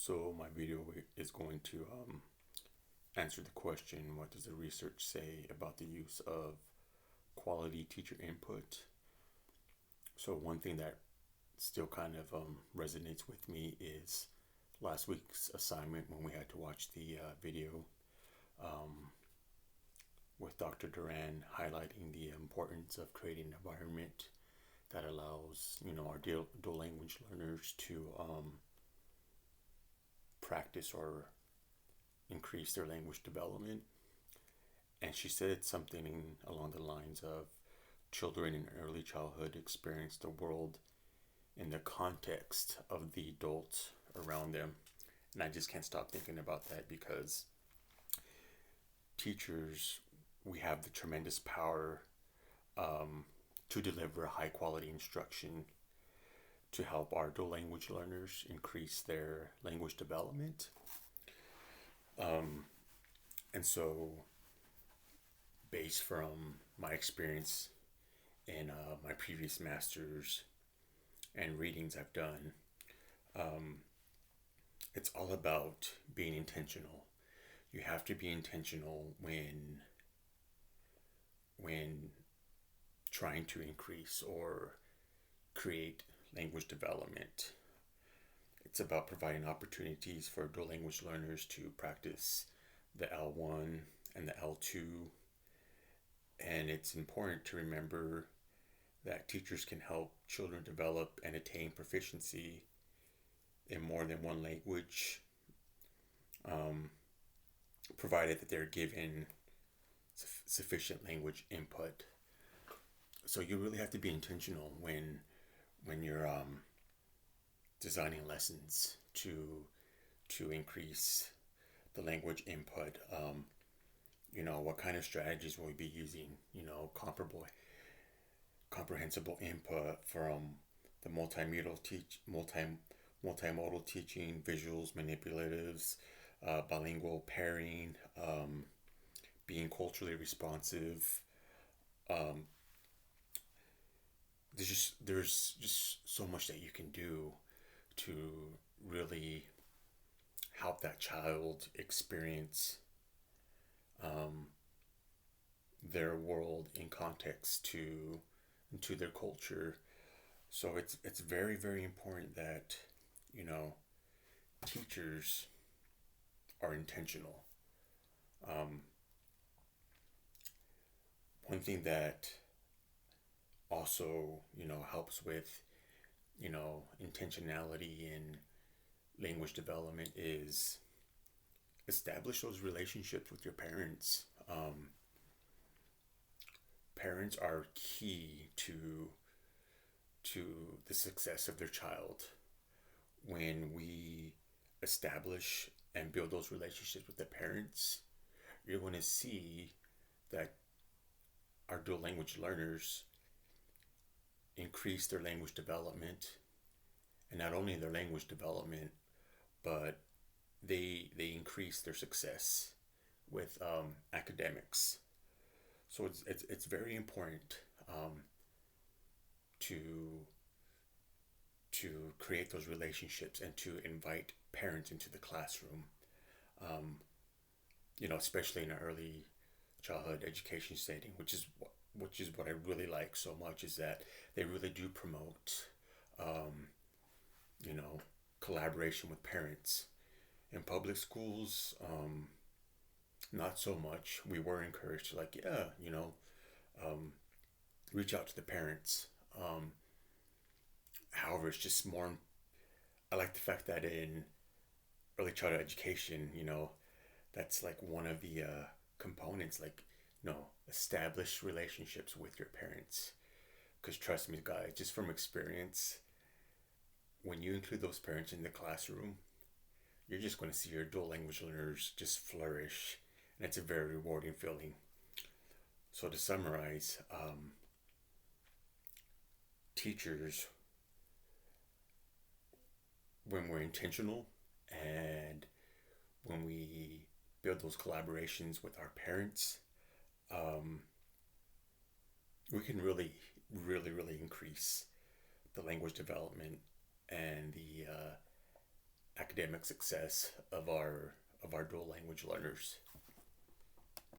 So my video is going to answer the question, what does the research say about the use of quality teacher input? So one thing that still kind of resonates with me is last week's assignment when we had to watch the video um, with Dr. Duran highlighting the importance of creating an environment that allows, our dual language learners to practice or increase their language development. And she said something along the lines of children in early childhood experience the world in the context of the adults around them. And I just can't stop thinking about that because teachers, we have the tremendous power um, to deliver high quality instruction to help our dual language learners increase their language development. Um, and so, based from my experience in my previous masters and readings I've done, um, it's all about being intentional. You have to be intentional when trying to increase or create language development. It's about providing opportunities for dual language learners to practice the L1 and the L2. And it's important to remember that teachers can help children develop and attain proficiency in more than one language, um, provided that they're given sufficient language input. So you really have to be intentional when you're designing lessons to increase the language input. What kind of strategies will we be using? Comprehensible input from the multimodal teaching, visuals, manipulatives, bilingual pairing, being culturally responsive. Um, there's just so much that you can do to really help that child experience um, their world in context to their culture. So it's very very important that you know teachers are intentional. Um, One thing that also helps with intentionality in language development is establish those relationships with your parents. Parents are key to the success of their child. When we establish and build those relationships with the parents, you're going to see that our dual language learners increase their language development, and not only their language development, but they increase their success with academics. So it's very important to create those relationships and to invite parents into the classroom. Um, Especially in an early childhood education setting, which is what I really like so much is that they really do promote, um, you know, collaboration with parents. In public schools, not so much. We were encouraged to um, reach out to the parents. However, it's just more. I like the fact that in early childhood education, that's like one of the components. Like, establish relationships with your parents. Because trust me, guys, just from experience, when you include those parents in the classroom, you're just going to see your dual language learners just flourish, and it's a very rewarding feeling. So to summarize, teachers, when we're intentional and when we build those collaborations with our parents, um, we can really, really, really increase the language development and the academic success of our dual language learners.